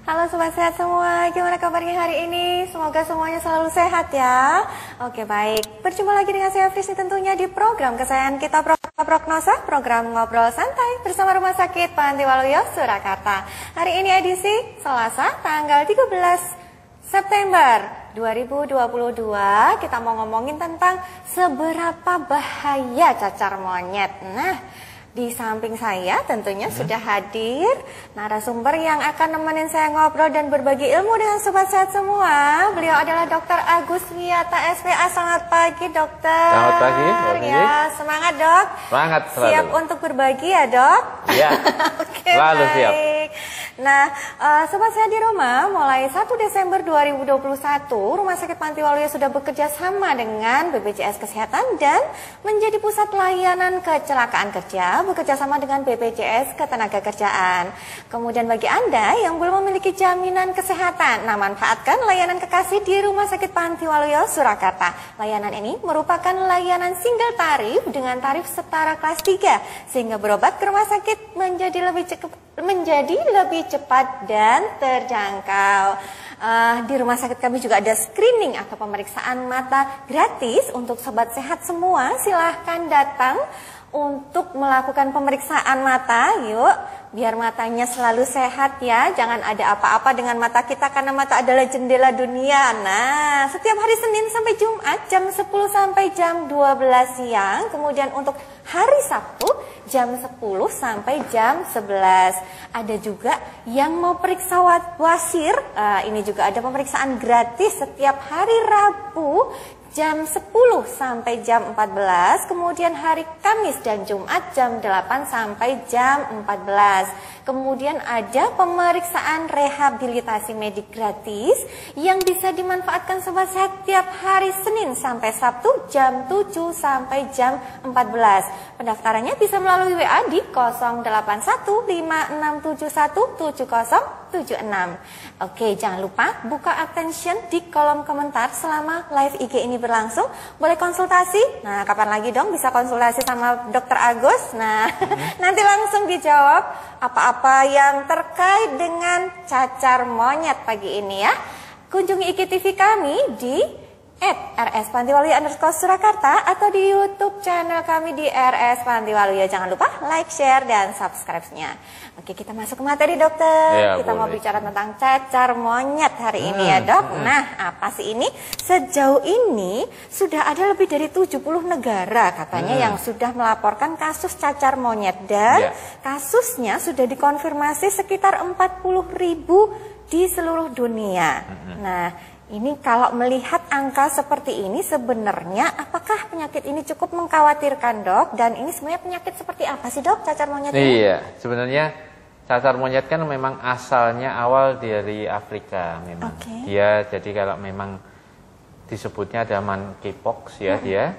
Halo Sobat Sehat semua, gimana kabarnya hari ini? Semoga semuanya selalu sehat ya. Oke baik, berjumpa lagi dengan saya Frisni tentunya di program kesayangan kita Prognosa, program ngobrol santai bersama Rumah Sakit Panti Waluyo, Surakarta. Hari ini edisi Selasa tanggal 13 September 2022, kita mau ngomongin tentang seberapa bahaya cacar monyet. Nah, di samping saya tentunya sudah hadir narasumber yang akan nemenin saya ngobrol dan berbagi ilmu dengan Sobat Sehat semua. Beliau adalah Dr. Agus Wiyata SPA. Selamat pagi dokter. Selamat pagi. Ya, semangat dok. Semangat selalu. Siap untuk berbagi ya dok? Iya. Oke, selalu baik. Siap. Nah, Sobat Sehat di rumah, mulai 1 Desember 2021, Rumah Sakit Panti Waluyo sudah bekerja sama dengan BPJS Kesehatan dan menjadi pusat layanan kecelakaan kerja, bekerja sama dengan BPJS Ketenagakerjaan. Kemudian bagi Anda yang belum memiliki jaminan kesehatan, nah manfaatkan layanan kekasih di Rumah Sakit Panti Waluyo, Surakarta. Layanan ini merupakan layanan single tarif dengan tarif setara kelas 3, sehingga berobat ke rumah sakit menjadi lebih cepat dan terjangkau. Di rumah sakit kami juga ada screening atau pemeriksaan mata gratis untuk Sobat Sehat semua. Silahkan datang untuk melakukan pemeriksaan mata, yuk, biar matanya selalu sehat ya. Jangan ada apa-apa dengan mata kita karena mata adalah jendela dunia. Nah, setiap hari Senin sampai Jumat jam 10 sampai jam 12 siang. Kemudian untuk hari Sabtu jam 10 sampai jam 11. Ada juga yang mau periksa wasir, ini juga ada pemeriksaan gratis setiap hari Rabu jam 10 sampai jam 14, kemudian hari Kamis dan Jumat jam 8 sampai jam 14. Kemudian ada pemeriksaan rehabilitasi medik gratis yang bisa dimanfaatkan Sobat Sehat tiap hari Senin sampai Sabtu jam 7 sampai jam 14. Pendaftarannya bisa melalui WA di 086156717076. Oke, jangan lupa buka attention di kolom komentar selama live IG ini berlangsung. Boleh konsultasi? Nah, kapan lagi dong bisa konsultasi sama Dr. Agus? Nah, nanti langsung dijawab apa-apa yang terkait dengan cacar monyet pagi ini ya. Kunjungi IGTV kami di @rspantiwaluyo_Surakarta atau di YouTube channel kami di RS Panti Waluyo. Jangan lupa like, share, dan subscribe-nya. Oke, kita masuk ke materi dokter. Ya, kita boleh. mau bicara tentang cacar monyet hari ini ya dok. Nah, apa sih ini? Sejauh ini sudah ada lebih dari 70 negara katanya yang sudah melaporkan kasus cacar monyet. Dan kasusnya sudah dikonfirmasi sekitar 40.000 di seluruh dunia. Nah, ini kalau melihat angka seperti ini sebenarnya apakah penyakit ini cukup mengkhawatirkan dok? Dan ini sebenarnya penyakit seperti apa sih dok, cacar monyet ini? Iya, sebenarnya cacar monyet kan memang asalnya awal dari Afrika memang. Dia jadi kalau memang disebutnya ada monkeypox ya dia.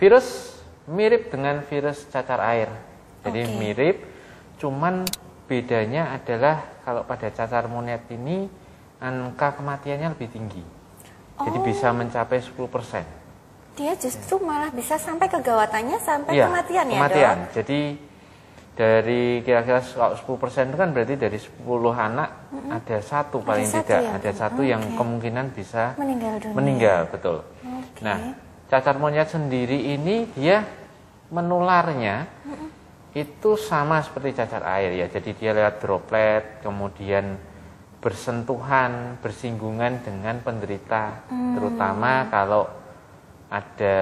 Virus mirip dengan virus cacar air. Jadi mirip, cuman bedanya adalah kalau pada cacar monyet ini angka kematiannya lebih tinggi. Jadi bisa mencapai 10%. Dia justru malah bisa sampai kegawatannya sampai kematian ya kematian. dok? Jadi dari kira-kira 10% itu kan berarti dari 10 anak ada satu paling tidak. Ya? Ada satu yang kemungkinan bisa meninggal, betul. Nah, cacar monyet sendiri ini dia menularnya itu sama seperti cacar air ya. Jadi dia lewat droplet, kemudian bersentuhan, bersinggungan dengan penderita, terutama kalau ada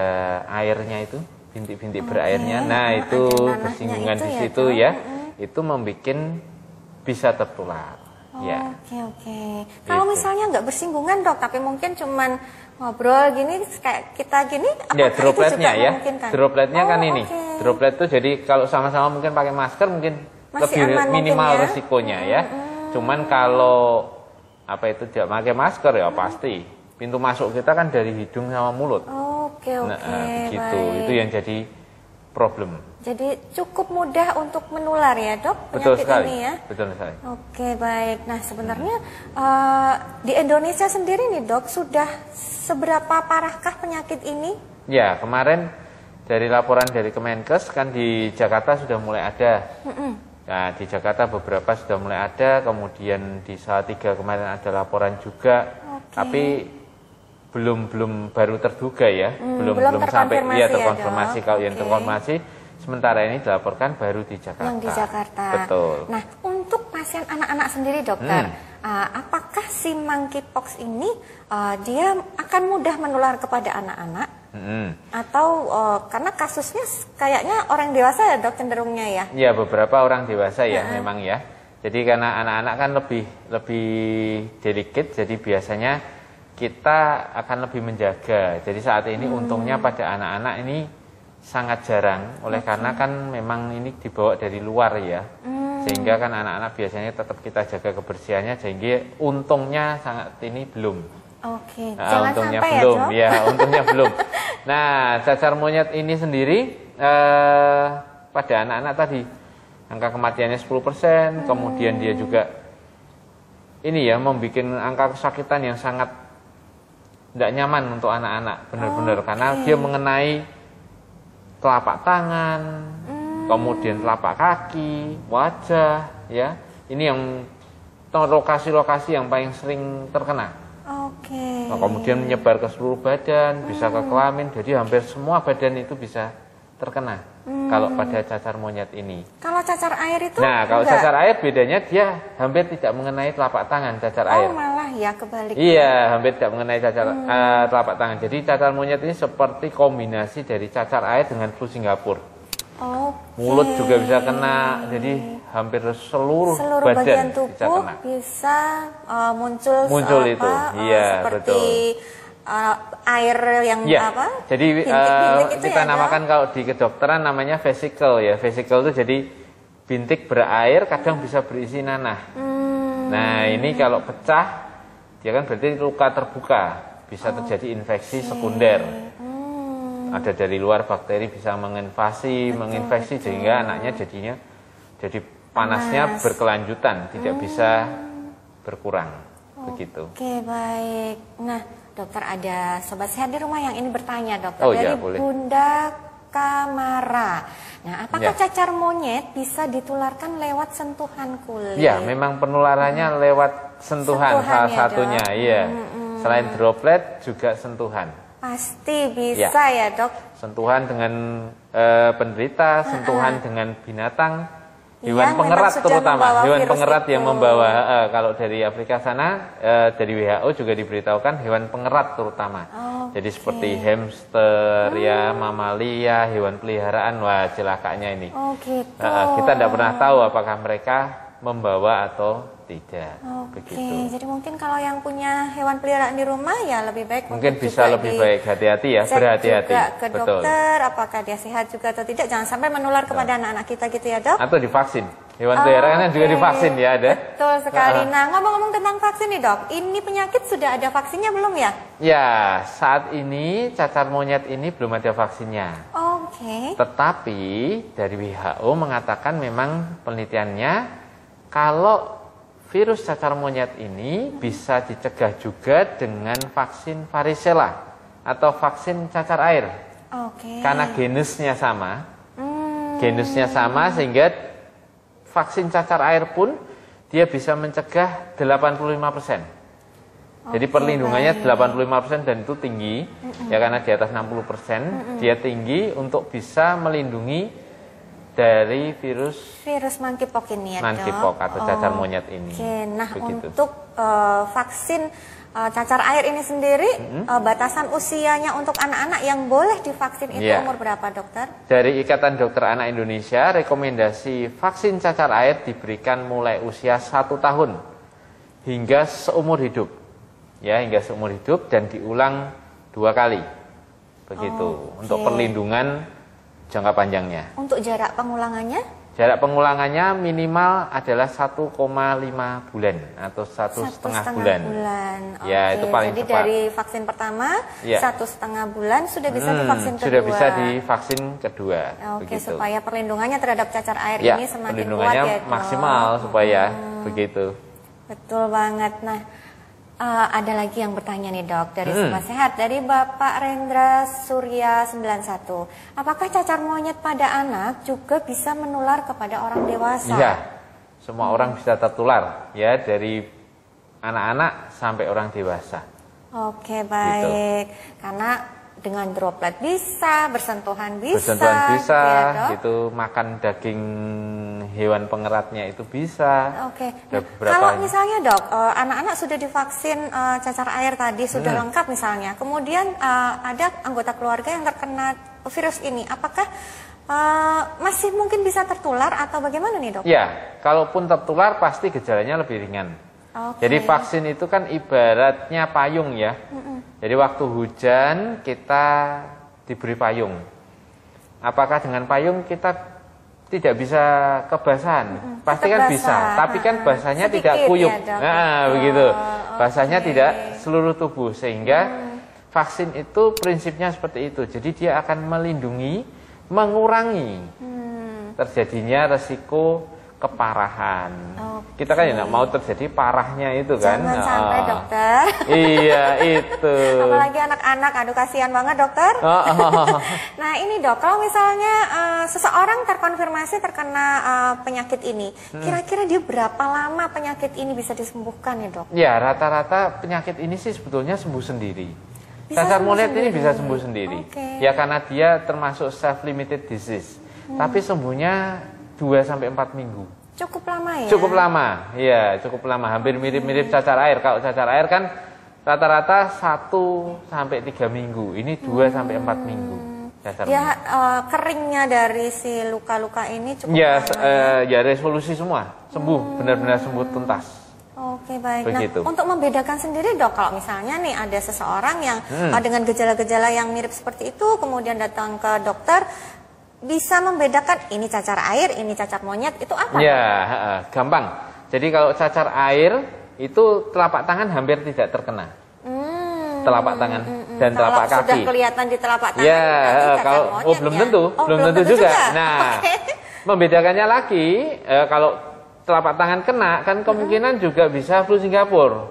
airnya itu, bintik-bintik berairnya, nah itu bersinggungan di situ ya, itu membuat bisa tertular. Oke. Kalau misalnya nggak bersinggungan dok, tapi mungkin cuman ngobrol gini kayak kita gini, ya dropletnya ya, dropletnya kan ini, droplet itu jadi kalau sama-sama mungkin pakai masker mungkin masih lebih minimal ya? resikonya ya. Cuman kalau apa itu tidak pakai masker ya pasti pintu masuk kita kan dari hidung sama mulut. Begitu. Baik. Itu yang jadi problem. Jadi cukup mudah untuk menular ya dok Betul penyakit sekali. ini ya. Betul sekali. Oke baik. Nah sebenarnya di Indonesia sendiri nih dok sudah seberapa parahkah penyakit ini? Ya kemarin dari laporan dari Kemenkes kan di Jakarta sudah mulai ada. Nah, di Jakarta beberapa sudah mulai ada, kemudian di Salatiga kemarin ada laporan juga, tapi belum baru terduga ya, belum sampai ya terkonfirmasi. Kalau yang terkonfirmasi sementara ini dilaporkan baru di Jakarta. Yang di Jakarta. Betul. Nah, untuk pasien anak-anak sendiri, dokter, apakah si monkeypox ini dia akan mudah menular kepada anak-anak? Atau karena kasusnya kayaknya orang dewasa ya, dok, cenderungnya ya? Ya, beberapa orang dewasa ya memang ya. Jadi karena anak-anak kan lebih delicate, jadi biasanya kita akan lebih menjaga. Jadi saat ini untungnya pada anak-anak ini sangat jarang, oleh karena kan memang ini dibawa dari luar ya. Sehingga kan anak-anak biasanya tetap kita jaga kebersihannya, sehingga untungnya sangat ini belum. Oke, jangan untungnya sampai belum, ya, untungnya belum. Nah, cacar monyet ini sendiri pada anak-anak tadi angka kematiannya 10%, kemudian dia juga ini ya membuat angka kesakitan yang sangat tidak nyaman untuk anak-anak, benar-benar karena dia mengenai telapak tangan, kemudian telapak kaki, wajah, ya. Ini yang lokasi-lokasi yang paling sering terkena. Nah, kemudian menyebar ke seluruh badan, bisa ke kelamin, jadi hampir semua badan itu bisa terkena kalau pada cacar monyet ini. Kalau cacar air itu? Nah, kalau cacar air bedanya dia hampir tidak mengenai telapak tangan cacar air. Oh, malah ya kebalik. Iya, hampir tidak mengenai cacar telapak tangan. Jadi cacar monyet ini seperti kombinasi dari cacar air dengan flu Singapura. Mulut juga bisa kena, jadi hampir seluruh badan tubuh bisa kena. Bisa muncul itu, iya seperti air yang apa? Jadi bintik-bintik kita namakan kalau di kedokteran namanya vesicle ya. Vesicle itu jadi bintik berair, kadang bisa berisi nanah. Nah, ini kalau pecah, dia kan berarti luka terbuka, bisa terjadi infeksi sekunder. Ada dari luar bakteri bisa menginfeksi sehingga anaknya jadi panasnya berkelanjutan, tidak bisa berkurang. Begitu. Oke, baik. Nah, dokter, ada sobat sehat di rumah yang ini bertanya, dokter, ya, dari Bunda Kamara. Nah, apakah cacar monyet bisa ditularkan lewat sentuhan kulit? Ya, memang penularannya lewat sentuhan salah satunya, iya. Selain droplet juga sentuhan. Pasti bisa ya, dok. Sentuhan dengan penderita, sentuhan dengan binatang, hewan pengerat terutama, hewan pengerat yang membawa. Kalau dari Afrika sana, dari WHO juga diberitahukan hewan pengerat terutama. Jadi seperti hamster, ya, mamalia, hewan peliharaan, wah celakanya ini. Kita tidak pernah tahu apakah mereka membawa atau tidak. Begitu. Jadi mungkin kalau yang punya hewan peliharaan di rumah ya lebih baik mungkin bisa lebih baik hati-hati ya, berhati-hati. Juga ke dokter, apakah dia sehat juga atau tidak, jangan sampai menular kepada anak-anak kita gitu ya, dok. Atau divaksin. Hewan peliharaan juga divaksin ya, ada. Betul sekali. Nah, ngomong-ngomong tentang vaksin nih, dok, ini penyakit sudah ada vaksinnya belum ya? Ya, saat ini cacar monyet ini belum ada vaksinnya. Tetapi dari WHO mengatakan memang penelitiannya kalau virus cacar monyet ini bisa dicegah juga dengan vaksin varicella atau vaksin cacar air. Karena genusnya sama. Genusnya sama sehingga vaksin cacar air pun dia bisa mencegah 85%. Jadi perlindungannya 85% dan itu tinggi. Ya karena di atas 60% dia tinggi untuk bisa melindungi dari virus monkeypox ini ya, monkeypox atau cacar monyet ini. Nah, untuk vaksin cacar air ini sendiri, batasan usianya untuk anak-anak yang boleh divaksin itu umur berapa, dokter? Dari Ikatan Dokter Anak Indonesia, rekomendasi vaksin cacar air diberikan mulai usia 1 tahun hingga seumur hidup. Ya, hingga seumur hidup dan diulang 2 kali. Begitu, untuk perlindungan jangka panjangnya. Untuk jarak pengulangannya? Jarak pengulangannya minimal adalah 1,5 bulan atau 1,5 bulan. Ya, itu paling Jadi cepat. dari vaksin pertama 1,5 bulan sudah bisa divaksin kedua. Sudah bisa divaksin kedua. Supaya perlindungannya terhadap cacar air ini semakin perlindungannya kuat ya, maksimal supaya begitu. Betul banget. Nah, Ada lagi yang bertanya nih dok, dari Sobat Sehat, dari Bapak Rendra Surya 91. Apakah cacar monyet pada anak juga bisa menular kepada orang dewasa? Iya, semua orang bisa tertular, ya, dari anak-anak sampai orang dewasa. Oke, baik. Gitu. Karena dengan droplet bisa, bersentuhan bisa, gitu, makan daging hewan pengeratnya itu bisa. Oke. Nah, kalau misalnya dok, anak-anak sudah divaksin cacar air tadi sudah lengkap misalnya, kemudian ada anggota keluarga yang terkena virus ini, apakah masih mungkin bisa tertular atau bagaimana nih dok? Ya, kalaupun tertular pasti gejalanya lebih ringan. Jadi vaksin itu kan ibaratnya payung ya. Jadi waktu hujan kita diberi payung. Apakah dengan payung kita tidak bisa kebasahan? Pasti kan bisa, tapi kan basahnya tidak kuyup. Nah, begitu. Basahnya tidak seluruh tubuh, sehingga vaksin itu prinsipnya seperti itu. Jadi dia akan melindungi, mengurangi terjadinya resiko keparahan. Kita kan ya nggak mau terjadi parahnya itu kan. Jangan sampai dokter. Iya itu. Apalagi anak-anak, aduh kasihan banget dokter. Nah ini dok, kalau misalnya seseorang terkonfirmasi terkena penyakit ini, kira-kira dia berapa lama penyakit ini bisa disembuhkan ya dok? Ya rata-rata penyakit ini sih sebetulnya sembuh sendiri. Cacar monyet ini bisa sembuh sendiri. Ya karena dia termasuk self-limited disease. Tapi sembuhnya 2-4 minggu. Cukup lama ya? Cukup lama, iya cukup lama. Hampir mirip-mirip cacar air. Kalau cacar air kan rata-rata 1-3 minggu. Ini 2-4 minggu. Ya keringnya dari si luka-luka ini cukup lama ya resolusi semua. Sembuh, benar-benar sembuh tuntas. Oke baik. Begitu. Nah, untuk membedakan sendiri dok, kalau misalnya nih ada seseorang yang dengan gejala-gejala yang mirip seperti itu, kemudian datang ke dokter, bisa membedakan ini cacar air, ini cacar monyet, itu apa? Ya, gampang. Jadi kalau cacar air itu telapak tangan hampir tidak terkena. Telapak tangan dan telapak kaki. Sudah kelihatan di telapak tangan. Ya, kalau belum tentu, belum tentu juga. Nah, membedakannya lagi, kalau telapak tangan kena kan kemungkinan juga bisa flu Singapura.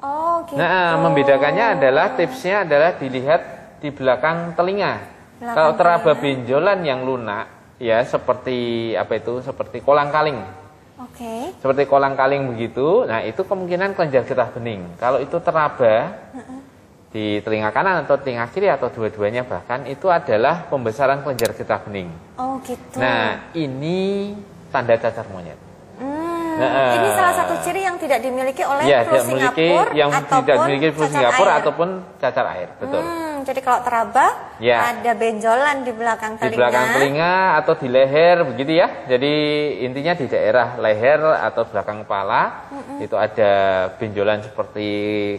Oh, gitu. Nah, membedakannya adalah tipsnya adalah dilihat di belakang telinga. Kalau teraba benjolan yang lunak, ya seperti apa itu? Seperti kolang-kaling. Seperti kolang-kaling begitu. Nah itu kemungkinan kelenjar getah bening. Kalau itu teraba di telinga kanan atau telinga kiri atau dua-duanya bahkan, itu adalah pembesaran kelenjar getah bening. Oh gitu. Nah ini tanda cacar monyet. Ini salah satu ciri yang tidak dimiliki oleh flu Singapura, tidak dimiliki flu Singapura ataupun cacar air, betul. Jadi kalau teraba, ada benjolan di belakang telinga. Di belakang telinga atau di leher, begitu ya. Jadi intinya di daerah leher atau belakang kepala itu ada benjolan seperti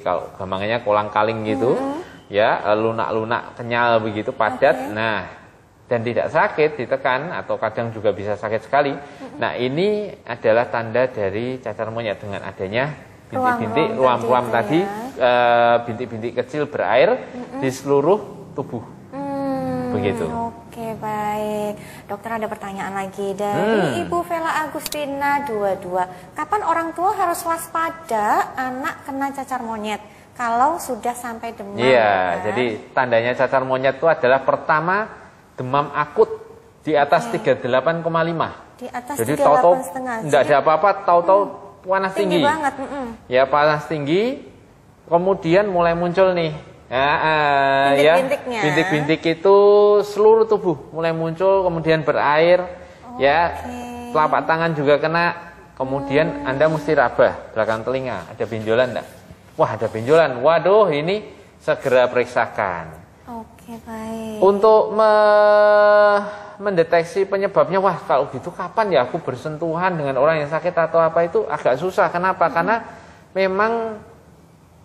kalau gampangnya kolang-kaling gitu, ya lunak-lunak kenyal begitu padat. Nah. Dan tidak sakit, ditekan atau kadang juga bisa sakit sekali. Nah ini adalah tanda dari cacar monyet dengan adanya bintik-bintik ruam-ruam tadi, bintik-bintik kecil berair di seluruh tubuh. Begitu. Oke baik, dokter ada pertanyaan lagi dari Ibu Vela Agustina 22. Kapan orang tua harus waspada anak kena cacar monyet kalau sudah sampai demam? Iya, jadi tandanya cacar monyet itu adalah pertama demam akut di atas 38,5. Di atas 38,5. Jadi tahu-tahu enggak ada apa-apa, tahu-tahu panas tinggi. Banget. Ya panas tinggi, kemudian mulai muncul nih. Bintik-bintiknya. Bintik-bintik itu seluruh tubuh mulai muncul, kemudian berair. Ya, telapak tangan juga kena. Kemudian Anda mesti rabah belakang telinga, ada benjolan enggak? Wah, ada benjolan. Waduh, ini segera periksakan. Oke, baik. Untuk mendeteksi penyebabnya, wah kalau gitu kapan ya aku bersentuhan dengan orang yang sakit atau apa, itu agak susah. Kenapa? Karena memang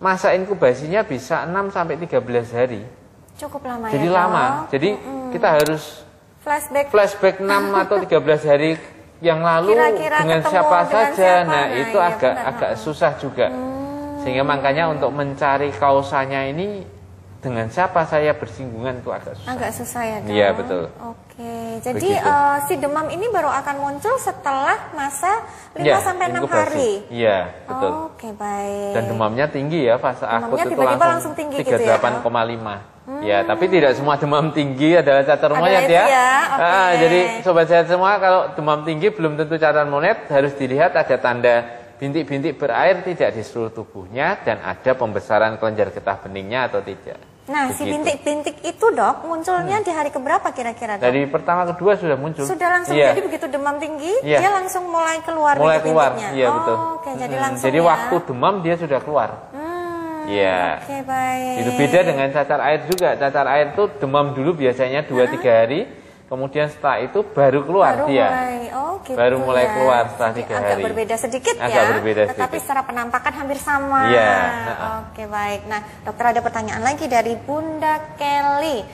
masa inkubasinya bisa 6-13 hari. Cukup lama. Jadi ya, lama. Jadi kita harus flashback 6 atau 13 hari yang lalu dengan siapa saja. Nah itu agak susah juga. Sehingga makanya untuk mencari kausanya ini dengan siapa saya bersinggungan itu agak susah. Agak susah ya dok? Iya betul. Oke, jadi si demam ini baru akan muncul setelah masa 5-6 hari? Iya, betul. Oke, baik. Dan demamnya tinggi ya, fase akut itu langsung tinggi 38,5 gitu ya? Ya, tapi tidak semua demam tinggi adalah cacar monyet ya. Jadi sobat sehat semua, kalau demam tinggi belum tentu cacar monyet, harus dilihat ada tanda bintik-bintik berair tidak di seluruh tubuhnya dan ada pembesaran kelenjar getah beningnya atau tidak. Nah, begitu. Si bintik-bintik itu dok munculnya di hari keberapa kira-kira dok? Dari pertama kedua sudah muncul. Sudah langsung, jadi begitu demam tinggi dia langsung mulai keluar bintik-bintiknya. Iya betul. Oke, jadi langsung jadi waktu demam dia sudah keluar. Iya. Oke, baik. Itu beda dengan cacar air juga. Cacar air itu demam dulu biasanya 2-3 hari. Kemudian setelah itu baru keluar dia. Gitu baru mulai keluar setelah 3 hari. Agak berbeda sedikit agak berbeda tetapi sedikit. Secara penampakan hampir sama. Iya. Oke, baik. Nah, dokter ada pertanyaan lagi dari Bunda Kelly.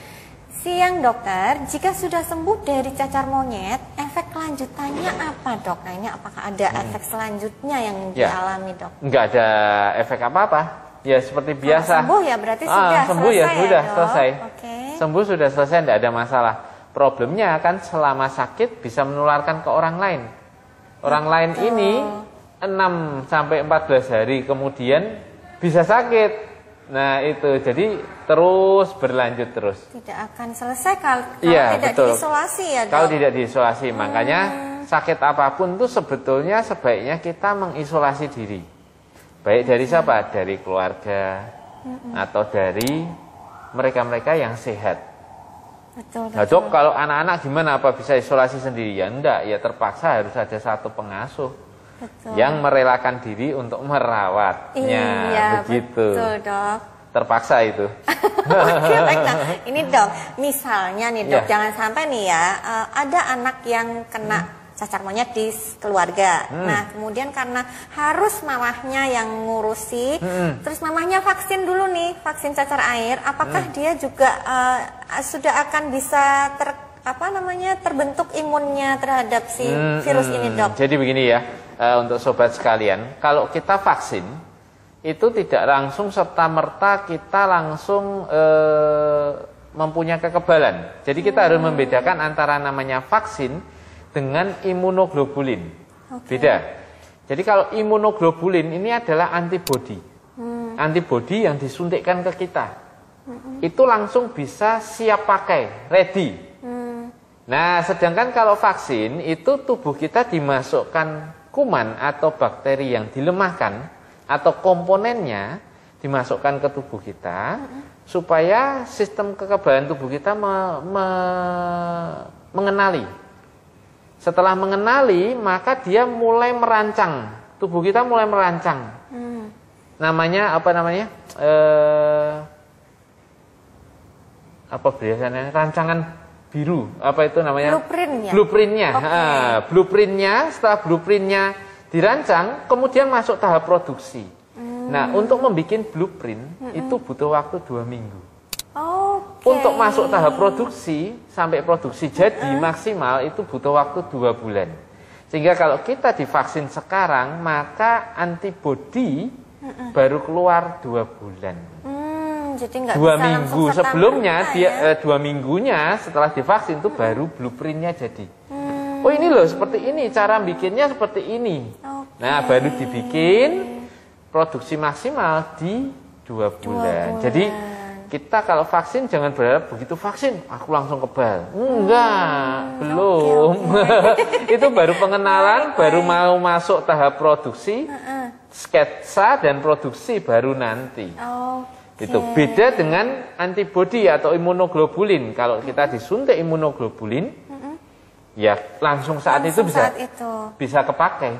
Siang dokter, jika sudah sembuh dari cacar monyet, efek lanjutannya apa dok? Nah, ini apakah ada efek selanjutnya yang dialami dok? Enggak ada efek apa-apa. Ya seperti biasa. Sembuh ya berarti sudah sembuh selesai ya sudah selesai. Sembuh sudah selesai, tidak ada masalah. Problemnya kan selama sakit bisa menularkan ke orang lain. Orang lain ini 6-14 hari kemudian bisa sakit. Nah itu, jadi terus berlanjut terus. Tidak akan selesai kalau tidak diisolasi ya dok? Kalau tidak diisolasi, makanya sakit apapun itu sebetulnya sebaiknya kita mengisolasi diri. Baik dari siapa? Dari keluarga atau dari mereka-mereka yang sehat. Betul. Nah dok, kalau anak-anak gimana? Apa bisa isolasi sendiri? Ya enggak, ya terpaksa harus ada satu pengasuh yang merelakan diri untuk merawatnya. Iya, begitu. Betul dok. Terpaksa itu. Oke, baik. Nah, ini dok, misalnya nih dok, jangan sampai nih ya, ada anak yang kena cacar monyet di keluarga. Nah, kemudian karena harus mamahnya yang ngurusi, terus mamahnya vaksin dulu nih, vaksin cacar air, apakah dia juga sudah akan bisa terbentuk imunnya terhadap si virus ini dok? Jadi begini ya, untuk sobat sekalian, kalau kita vaksin itu tidak langsung serta-merta kita langsung mempunyai kekebalan. Jadi kita harus membedakan antara namanya vaksin dengan imunoglobulin. Beda. Jadi kalau imunoglobulin ini adalah antibodi. Antibodi yang disuntikkan ke kita. Itu langsung bisa siap pakai, ready. Nah, sedangkan kalau vaksin itu tubuh kita dimasukkan kuman atau bakteri yang dilemahkan atau komponennya dimasukkan ke tubuh kita supaya sistem kekebalan tubuh kita mengenali. Setelah mengenali, maka dia mulai merancang. Tubuh kita mulai merancang. Namanya apa namanya? Apa biasanya? Rancangan biru. Apa itu namanya? Blueprintnya. Blueprintnya. Blueprintnya. Setelah blueprintnya dirancang, kemudian masuk tahap produksi. Nah, untuk membuat blueprint itu butuh waktu 2 minggu. Untuk masuk tahap produksi sampai produksi jadi maksimal itu butuh waktu 2 bulan. Sehingga kalau kita divaksin sekarang, maka antibodi baru keluar 2 bulan. Jadi nggak 2 minggu sebelumnya dia 2 minggunya setelah divaksin itu baru blueprintnya jadi. Oh ini loh seperti ini, cara bikinnya seperti ini. Nah baru dibikin produksi maksimal di 2 bulan. Jadi kita kalau vaksin jangan berharap begitu vaksin aku langsung kebal. Enggak, belum. Itu baru pengenalan, baru mau masuk tahap produksi, sketsa dan produksi baru nanti. Itu beda dengan antibodi atau imunoglobulin. Kalau kita disuntik imunoglobulin, ya langsung saat itu bisa kepakai.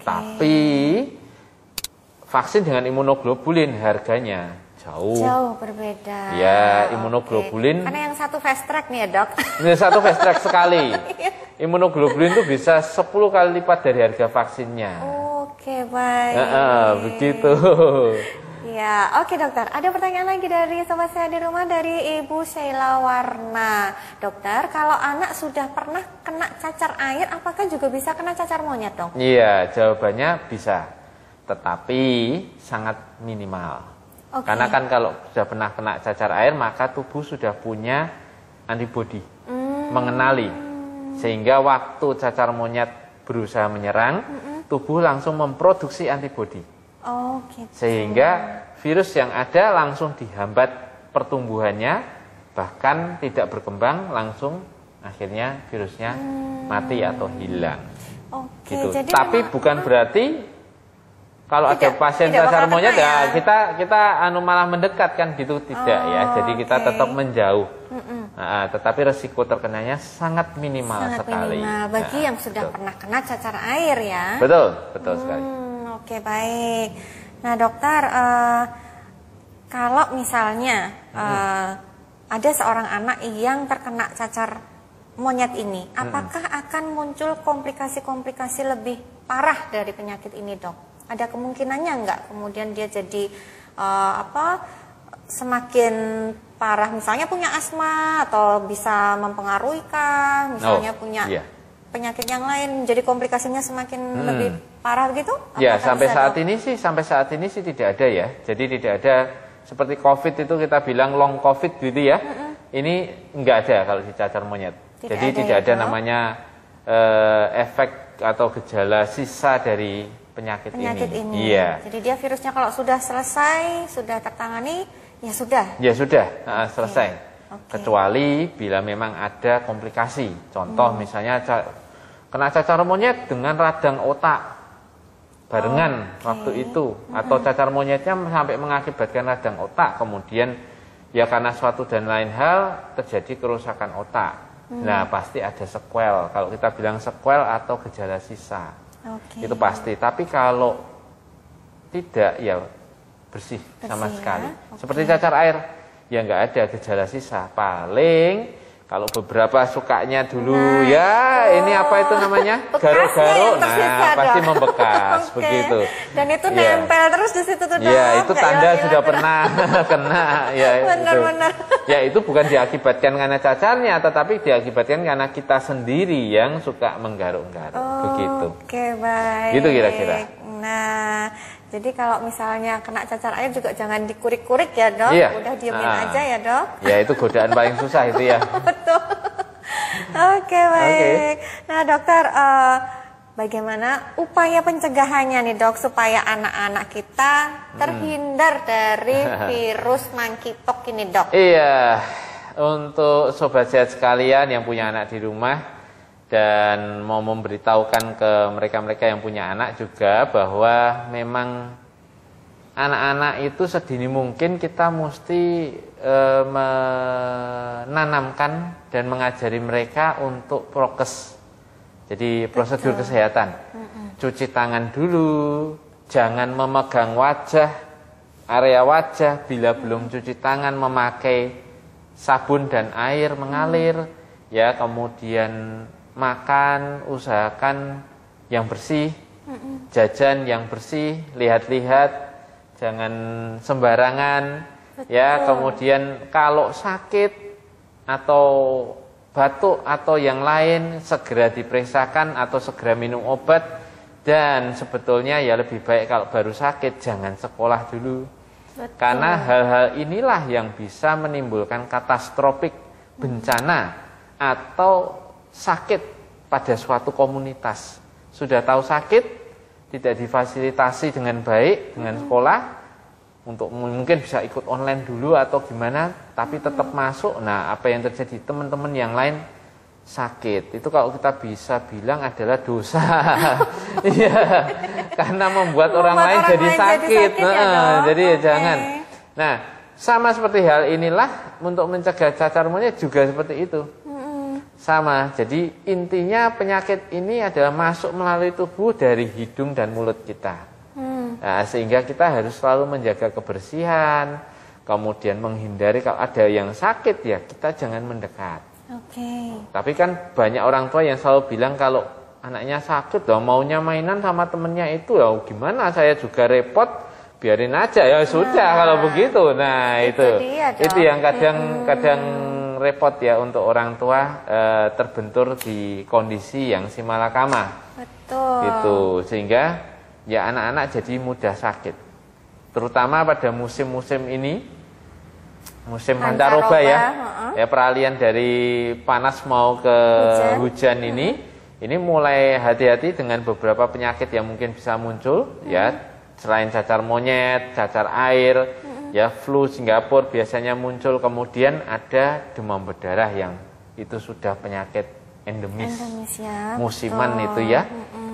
Tapi vaksin dengan imunoglobulin harganya jauh berbeda. Ya, imunoglobulin. Karena yang satu fast track nih ya dok. Ini satu fast track sekali. Imunoglobulin itu bisa 10 kali lipat dari harga vaksinnya. Oke, baik. Begitu. Ya, oke dokter. Ada pertanyaan lagi dari sobat sehat di rumah dari Ibu Sheila Warna. Dokter, kalau anak sudah pernah kena cacar air, apakah juga bisa kena cacar monyet dong? Iya, jawabannya bisa. Tetapi sangat minimal. Karena kan kalau sudah pernah kena cacar air, maka tubuh sudah punya antibodi, mengenali. Sehingga waktu cacar monyet berusaha menyerang, tubuh langsung memproduksi antibodi. Gitu. Sehingga virus yang ada langsung dihambat pertumbuhannya, bahkan tidak berkembang, langsung akhirnya virusnya mati atau hilang. Gitu. Jadi tapi bukan berarti kalau ada pasien cacar monyet ya kita malah mendekat kan gitu, tidak ya. Jadi kita tetap menjauh. Nah, tetapi resiko terkenanya sangat minimal sekali. Minimal bagi yang sudah pernah kena cacar air ya. Betul sekali. Oke, baik. Nah, dokter, kalau misalnya ada seorang anak yang terkena cacar monyet ini, apakah akan muncul komplikasi-komplikasi lebih parah dari penyakit ini, dok? Ada kemungkinannya nggak kemudian dia jadi semakin parah, misalnya punya asma atau bisa mempengaruhi kah, misalnya punya penyakit yang lain, jadi komplikasinya semakin lebih parah gitu? Ya, sampai saat ini sih tidak ada ya. Jadi tidak ada seperti COVID itu kita bilang long COVID gitu ya. Ini enggak ada kalau di cacar monyet. Jadi tidak ada namanya efek atau gejala sisa dari penyakit ini. Iya. Jadi dia virusnya kalau sudah selesai, sudah tertangani, ya sudah. Ya sudah, selesai. Kecuali bila memang ada komplikasi. Contoh misalnya kena cacar monyet dengan radang otak barengan waktu itu, atau cacar monyetnya sampai mengakibatkan radang otak, kemudian ya karena suatu dan lain hal terjadi kerusakan otak. Nah, pasti ada sequel. Kalau kita bilang sequel atau gejala sisa. Itu pasti. Tapi kalau tidak, ya bersih sama sekali. Seperti cacar air, ya nggak ada gejala sisa. Paling kalau beberapa sukanya dulu, ini apa itu namanya? Garuk-garuk, pasti membekas, begitu. Dan itu nempel terus di situ tuh, dok. Ya, itu tanda sudah pernah kena. Ya, benar. Ya, itu bukan diakibatkan karena cacarnya, tetapi diakibatkan karena kita sendiri yang suka menggaruk-garuk, begitu. Oke, baik. Gitu kira-kira. Nah, jadi kalau misalnya kena cacar air juga jangan dikurik-kurik ya, dok. Udah diemin aja ya, dok. Ya, itu godaan paling susah itu ya. Betul. Oke, baik. Nah, dokter, bagaimana upaya pencegahannya nih, dok, supaya anak-anak kita terhindar dari virus monkeypox ini, dok? Iya, untuk sobat sehat sekalian yang punya anak di rumah dan mau memberitahukan ke mereka-mereka yang punya anak juga bahwa memang anak-anak itu sedini mungkin kita mesti menanamkan dan mengajari mereka untuk prokes. Jadi prosedur kesehatan. Cuci tangan dulu, jangan memegang wajah, area wajah bila belum cuci tangan, memakai sabun dan air mengalir, ya, kemudian makan, usahakan yang bersih, jajan yang bersih, lihat-lihat, jangan sembarangan. Ya, kemudian kalau sakit atau batuk atau yang lain segera diperiksakan atau segera minum obat. Dan sebetulnya ya lebih baik kalau baru sakit jangan sekolah dulu. Karena hal-hal inilah yang bisa menimbulkan katastrofik, bencana atau sakit pada suatu komunitas. Sudah tahu sakit, tidak difasilitasi dengan baik dengan sekolah, untuk mungkin bisa ikut online dulu atau gimana, tapi tetap masuk. Nah, apa yang terjadi? Teman-teman yang lain sakit. Itu kalau kita bisa bilang adalah dosa. Iya, karena membuat orang lain jadi sakit. Jadi ya jangan. Nah, sama seperti hal inilah untuk mencegah cacar monyet juga seperti itu. Sama, jadi intinya penyakit ini adalah masuk melalui tubuh dari hidung dan mulut kita. Nah, sehingga kita harus selalu menjaga kebersihan, kemudian menghindari kalau ada yang sakit ya kita jangan mendekat. Tapi kan banyak orang tua yang selalu bilang kalau anaknya sakit loh, maunya mainan sama temennya itu, ya gimana, saya juga repot, biarin aja ya sudah kalau begitu. Nah itu yang kadang repot ya untuk orang tua, terbentur di kondisi yang simalakama. Betul. Gitu, sehingga ya anak-anak jadi mudah sakit. terutama pada musim-musim ini, musim pancaroba ya, ya peralihan dari panas mau ke hujan ini mulai hati-hati dengan beberapa penyakit yang mungkin bisa muncul ya, selain cacar monyet, cacar air, ya flu Singapura biasanya muncul, kemudian ada demam berdarah yang itu sudah penyakit endemis ya, musiman betul. Itu ya,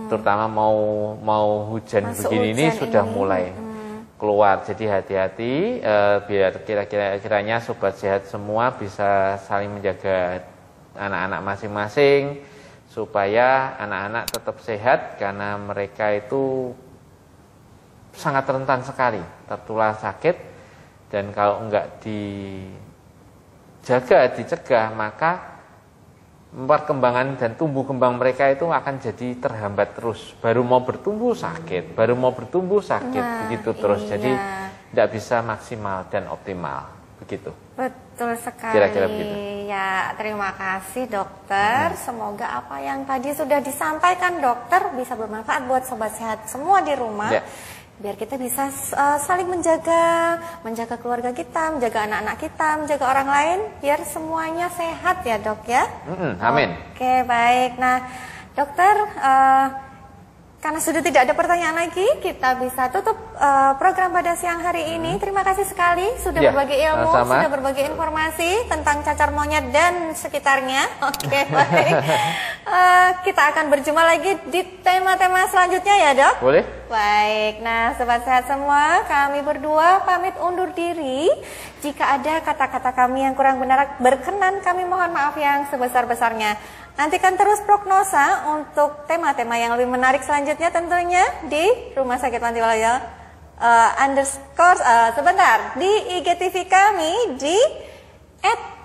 terutama mau hujan begini ini sudah mulai keluar. Jadi hati-hati, biar kiranya sobat sehat semua bisa saling menjaga anak-anak masing-masing supaya anak-anak tetap sehat, karena mereka itu sangat rentan sekali tertular sakit, dan kalau enggak dicegah, maka perkembangan dan tumbuh kembang mereka itu akan jadi terhambat terus. Baru mau bertumbuh sakit, begitu terus. Iya. Jadi tidak bisa maksimal dan optimal, begitu. Betul sekali. Kira-kira begitu. Ya, terima kasih dokter. Semoga apa yang tadi sudah disampaikan dokter bisa bermanfaat buat sobat sehat semua di rumah. Ya. Biar kita bisa saling menjaga keluarga kita, menjaga anak-anak kita, menjaga orang lain, biar semuanya sehat ya dok ya. Amin. Oke, baik. Nah dokter, karena sudah tidak ada pertanyaan lagi, kita bisa tutup program pada siang hari ini. Terima kasih sekali sudah berbagi ilmu, sudah berbagi informasi tentang cacar monyet dan sekitarnya. Oke, baik. Kita akan berjumpa lagi di tema-tema selanjutnya ya dok? Boleh. Baik, nah sobat sehat semua, kami berdua pamit undur diri. Jika ada kata-kata kami yang kurang benar berkenan, kami mohon maaf yang sebesar-besarnya. Nantikan terus prognosa untuk tema-tema yang lebih menarik selanjutnya tentunya di Rumah Sakit Panti Waluyo di IGTV kami di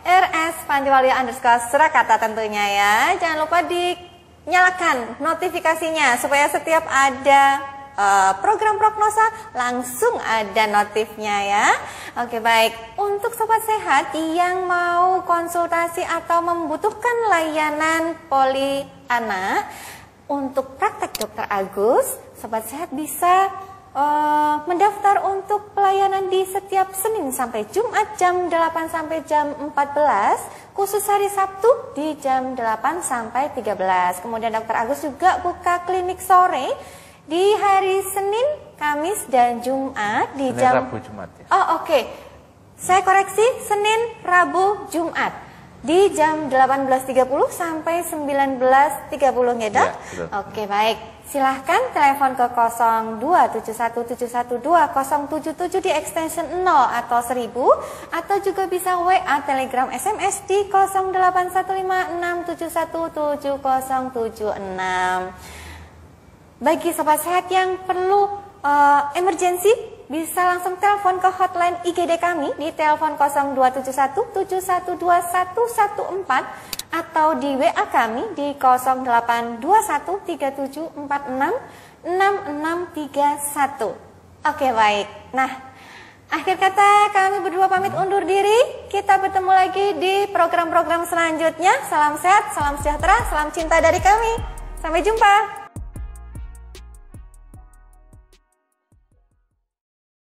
@rs_pantiwaluyo_Surakarta tentunya ya. Jangan lupa dinyalakan notifikasinya supaya setiap ada program prognosa langsung ada notifnya ya. Oke, baik. Untuk sobat sehat yang mau konsultasi atau membutuhkan layanan poli anak untuk praktek dokter Agus, sobat sehat bisa mendaftar untuk pelayanan di setiap Senin sampai Jumat jam 8 sampai jam 14, khusus hari Sabtu di jam 8 sampai 13. Kemudian dokter Agus juga buka klinik sore di hari Senin, Kamis, dan Jumat di Senin, jam Rabu, Jumat ya. Oh oke. Saya koreksi, Senin, Rabu, Jumat di jam 18.30 sampai 19.30 ya dok? Ya, oke, baik. Silahkan telepon ke 0271712077 di extension 0 atau 1000, atau juga bisa WA, Telegram, SMS di 081567170776. Bagi sobat sehat yang perlu emergency, bisa langsung telepon ke hotline IGD kami di telepon 0271712114 atau di WA kami di 082137466631. Oke, baik. Nah, akhir kata kami berdua pamit undur diri. Kita bertemu lagi di program-program selanjutnya. Salam sehat, salam sejahtera, salam cinta dari kami. Sampai jumpa.